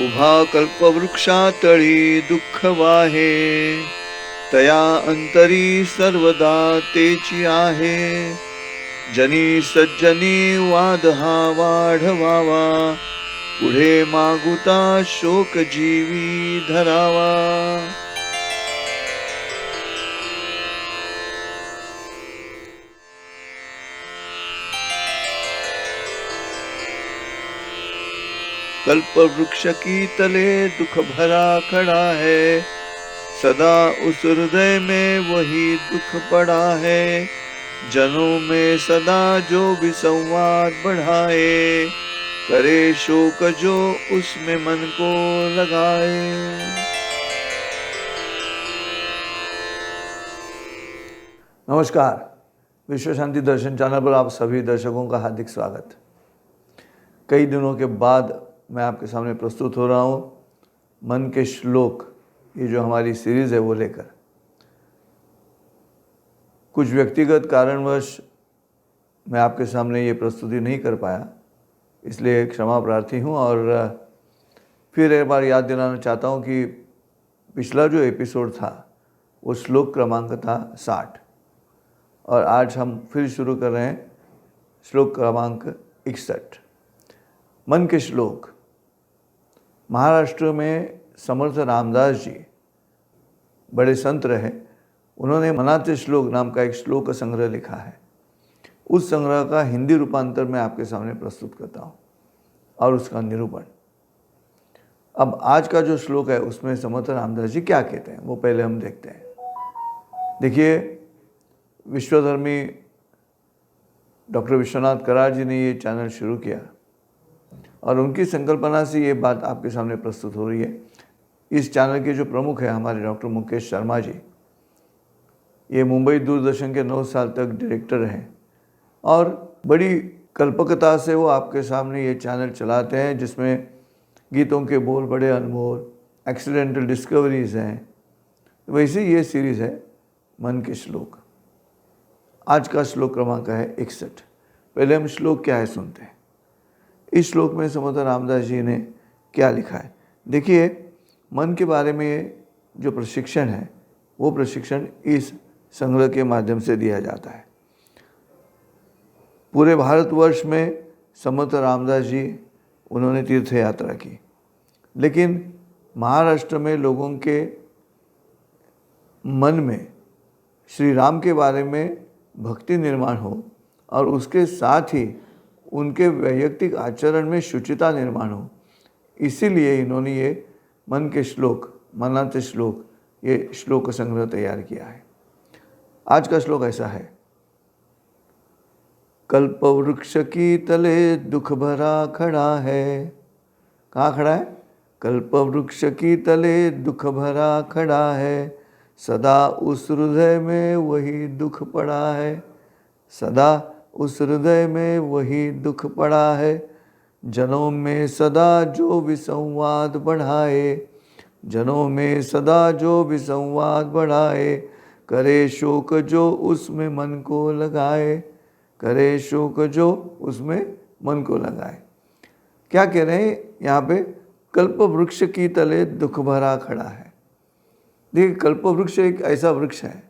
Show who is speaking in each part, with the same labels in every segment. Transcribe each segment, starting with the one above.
Speaker 1: उभा कल्पवृक्षातळी दुःख वाहे, तया अंतरी सर्वदा तेची आहे. जनी सज्जनी वाद हा वाढवावा, पुढे मागुता शोक जीवी धरावा. कल्पवृक्ष की तले दुख भरा खड़ा है, सदा उस हृदय में वही दुख पड़ा है. जनों में सदा जो भी संवाद बढ़ाए, करे शोक जो उसमें मन को लगाए.
Speaker 2: नमस्कार, विश्व शांति दर्शन चैनल पर आप सभी दर्शकों का हार्दिक स्वागत। कई दिनों के बाद मैं आपके सामने प्रस्तुत हो रहा हूँ मन के श्लोक, ये जो हमारी सीरीज़ है वो लेकर। कुछ व्यक्तिगत कारणवश मैं आपके सामने ये प्रस्तुति नहीं कर पाया, इसलिए क्षमा प्रार्थी हूँ। और फिर एक बार याद दिलाना चाहता हूँ कि पिछला जो एपिसोड था वो श्लोक क्रमांक था 60, और आज हम फिर शुरू कर रहे हैं श्लोक क्रमांक 61। मन के श्लोक। महाराष्ट्र में समर्थ रामदास जी बड़े संत रहे, उन्होंने मनाते श्लोक नाम का एक श्लोक संग्रह लिखा है। उस संग्रह का हिंदी रूपांतर मैं आपके सामने प्रस्तुत करता हूँ और उसका निरूपण। अब आज का जो श्लोक है उसमें समर्थ रामदास जी क्या कहते हैं वो पहले हम देखते हैं। देखिए, विश्वधर्मी डॉक्टर विश्वनाथ करार जी ने ये चैनल शुरू किया और उनकी संकल्पना से ये बात आपके सामने प्रस्तुत हो रही है। इस चैनल के जो प्रमुख हैं हमारे डॉक्टर मुकेश शर्मा जी, ये मुंबई दूरदर्शन के 9 साल तक डायरेक्टर हैं और बड़ी कल्पकता से वो आपके सामने ये चैनल चलाते हैं, जिसमें गीतों के बोल बड़े अनमोल, एक्सीडेंटल डिस्कवरीज हैं। वैसे ये सीरीज़ है मन के श्लोक। आज का श्लोक क्रमांक है 61। पहले हम श्लोक क्या है सुनते हैं। इस श्लोक में समर्थ रामदास जी ने क्या लिखा है देखिए। मन के बारे में जो प्रशिक्षण है वो प्रशिक्षण इस संग्रह के माध्यम से दिया जाता है। पूरे भारतवर्ष में समर्थ रामदास जी उन्होंने तीर्थ यात्रा की, लेकिन महाराष्ट्र में लोगों के मन में श्री राम के बारे में भक्ति निर्माण हो और उसके साथ ही उनके वैयक्तिक आचरण में शुचिता निर्माण हो, इसीलिए इन्होंने ये मन के श्लोक, मनाते श्लोक, ये श्लोक संग्रह तैयार किया है। आज का श्लोक ऐसा है। कल्पवृक्ष की तले दुख भरा खड़ा है। कहाँ खड़ा है? कल्पवृक्ष की तले दुख भरा खड़ा है, सदा उस हृदय में वही दुख पड़ा है। सदा उस हृदय में वही दुख पड़ा है। जनों में सदा जो भी संवाद बढ़ाए, जनों में सदा जो भी संवाद बढ़ाए, करे शोक जो उसमें मन को लगाए, करे शोक जो उसमें मन को लगाए। क्या कह रहे हैं यहाँ पे? कल्प वृक्ष की तले दुख भरा खड़ा है। देखिए, कल्प वृक्ष एक ऐसा वृक्ष है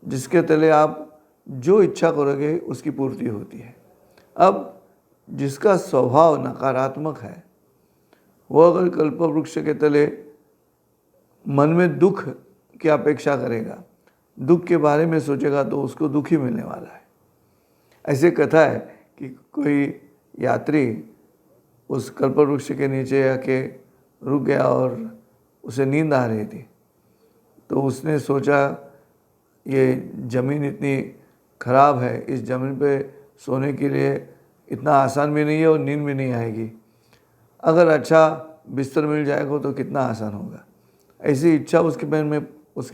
Speaker 2: जिसके तले आप जो इच्छा करोगे उसकी पूर्ति होती है। अब जिसका स्वभाव नकारात्मक है वो अगर कल्प वृक्ष के तले मन में दुख की अपेक्षा करेगा, दुख के बारे में सोचेगा, तो उसको दुख ही मिलने वाला है। ऐसे कथा है कि कोई यात्री उस कल्प वृक्ष के नीचे आके रुक गया और उसे नींद आ रही थी, तो उसने सोचा ये ज़मीन इतनी ख़राब है, इस ज़मीन पे सोने के लिए इतना आसान भी नहीं है और नींद भी नहीं आएगी। अगर अच्छा बिस्तर मिल जाएगा तो कितना आसान होगा। ऐसी इच्छा उसके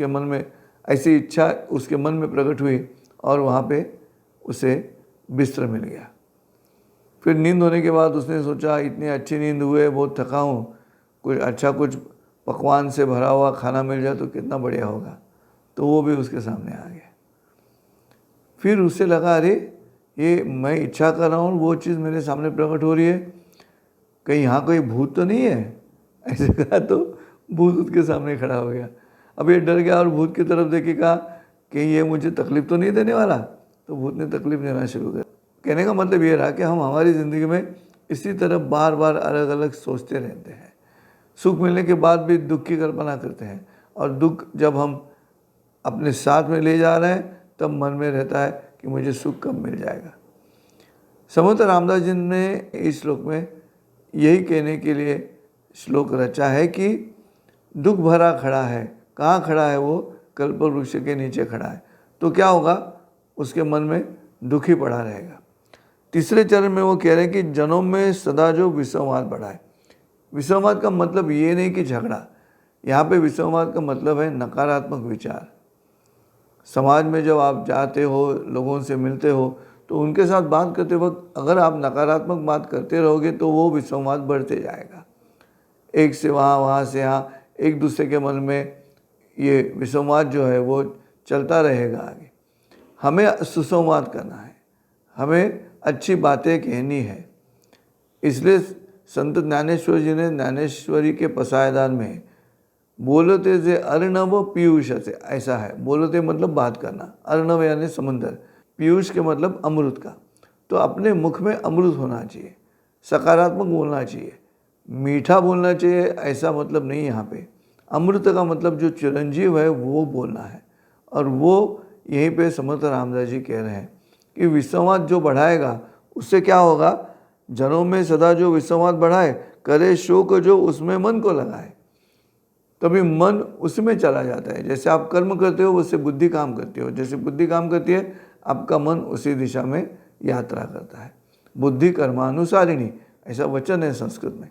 Speaker 2: मन में ऐसी इच्छा उसके मन में प्रकट हुई और वहाँ पे उसे बिस्तर मिल गया। फिर नींद होने के बाद उसने सोचा इतनी अच्छी नींद हुए, बहुत थका हूँ, कुछ पकवान से भरा हुआ खाना मिल जाए तो कितना बढ़िया होगा। तो वो भी उसके सामने आ गया। फिर उसे लगा, अरे ये मैं इच्छा कर रहा हूँ, वो चीज़ मेरे सामने प्रकट हो रही है, कहीं यहाँ कोई भूत तो नहीं है ऐसे कहा तो भूत उसके सामने खड़ा हो गया। अब ये डर गया और भूत की तरफ देख के कहा कि ये मुझे तकलीफ तो नहीं देने वाला। तो भूत ने तकलीफ देना शुरू कर। कहने का मतलब ये रहा कि हम हमारी ज़िंदगी में इसी तरह बार बार अलग अलग सोचते रहते हैं। सुख मिलने के बाद भी दुख की कल्पना करते हैं, और दुख जब हम अपने साथ में ले जा रहे हैं तब मन में रहता है कि मुझे सुख कब मिल जाएगा। समर्थ रामदास जी ने इस श्लोक में यही कहने के लिए श्लोक रचा है कि दुख भरा खड़ा है। कहाँ खड़ा है वो? कल्प वृक्ष के नीचे खड़ा है। तो क्या होगा? उसके मन में दुख ही पड़ा रहेगा। तीसरे चरण में वो कह रहे हैं कि जनों में सदा जो विसंवाद बढ़ाए। विसंवाद का मतलब ये नहीं कि झगड़ा, यहाँ पे विसंवाद का मतलब है नकारात्मक विचार। समाज में जब आप जाते हो, लोगों से मिलते हो, तो उनके साथ बात करते वक्त अगर आप नकारात्मक बात करते रहोगे तो वो विसंवाद बढ़ते जाएगा। एक से वहाँ से यहाँ, एक दूसरे के मन में ये विसंवाद जो है वो चलता रहेगा आगे। हमें सुसंवाद करना है, हमें अच्छी बातें कहनी है। इसलिए संत ज्ञानेश्वर जी ने ज्ञानेश्वरी के पसायदान में बोलते से अर्णव पीयूष से, ऐसा है। बोलते मतलब बात करना, अर्णव यानी समंदर, पीयूष के मतलब अमृत का। तो अपने मुख में अमृत होना चाहिए, सकारात्मक बोलना चाहिए, मीठा बोलना चाहिए, ऐसा मतलब नहीं। यहाँ पे अमृत का मतलब जो चिरंजीव है वो बोलना है। और वो यहीं पे समर्थ रामदास जी कह रहे हैं कि विसंवाद जो बढ़ाएगा उससे क्या होगा? जनों में सदा जो विसंवाद बढ़ाए, करे शोक जो उसमें मन को लगाए। तभी मन उसमें चला जाता है। जैसे आप कर्म करते हो उससे बुद्धि काम करती हो, जैसे बुद्धि काम करती है आपका मन उसी दिशा में यात्रा करता है। बुद्धि कर्मानुसारिणी, ऐसा वचन है संस्कृत में।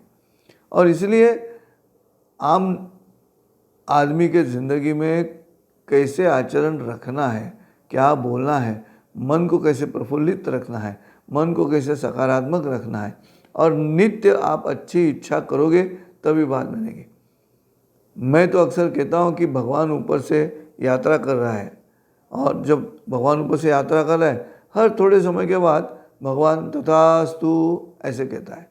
Speaker 2: और इसलिए आम आदमी के ज़िंदगी में कैसे आचरण रखना है, क्या बोलना है, मन को कैसे प्रफुल्लित रखना है, मन को कैसे सकारात्मक रखना है, और नित्य आप अच्छी इच्छा करोगे तभी बात बनेगी। मैं तो अक्सर कहता हूँ कि भगवान ऊपर से यात्रा कर रहा है, और जब भगवान ऊपर से यात्रा कर रहा है, हर थोड़े समय के बाद भगवान तथास्तु ऐसे कहता है।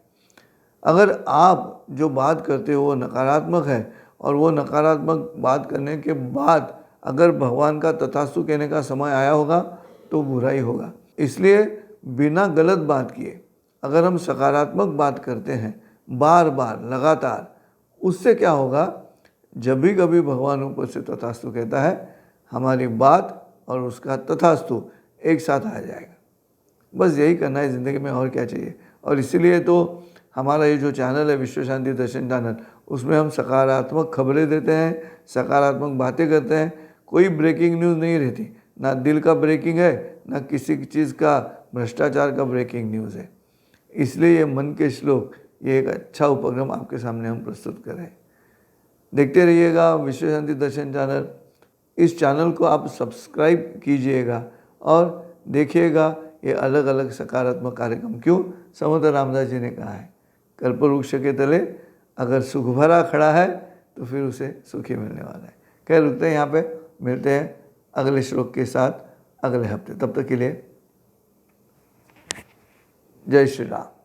Speaker 2: अगर आप जो बात करते हो वो नकारात्मक है, और वो नकारात्मक बात करने के बाद अगर भगवान का तथास्तु कहने का समय आया होगा तो बुरा ही होगा। इसलिए बिना गलत बात किए अगर हम सकारात्मक बात करते हैं बार बार लगातार, उससे क्या होगा? जब भी कभी भगवान ऊपर से तथास्तु कहता है, हमारी बात और उसका तथास्तु एक साथ आ जाएगा। बस यही करना है ज़िंदगी में, और क्या चाहिए। और इसीलिए तो हमारा ये जो चैनल है विश्व शांति दर्शन चैनल, उसमें हम सकारात्मक खबरें देते हैं, सकारात्मक बातें करते हैं। कोई ब्रेकिंग न्यूज़ नहीं रहती, ना दिल का ब्रेकिंग है, ना किसी चीज़ का भ्रष्टाचार का ब्रेकिंग न्यूज़ है। इसलिए ये मन के श्लोक, ये एक अच्छा उपक्रम आपके सामने हम प्रस्तुत कर रहे हैं। देखते रहिएगा विश्व शांति दर्शन चैनल। इस चैनल को आप सब्सक्राइब कीजिएगा और देखिएगा ये अलग अलग सकारात्मक कार्यक्रम। क्यों? समर्थ रामदास जी ने कहा है, कल्प वृक्ष के तले अगर सुख भरा खड़ा है तो फिर उसे सुख ही मिलने वाला है। खैर, रुकते हैं यहाँ पे, मिलते हैं अगले श्लोक के साथ अगले हफ्ते। तब तक के लिए जय श्री राम।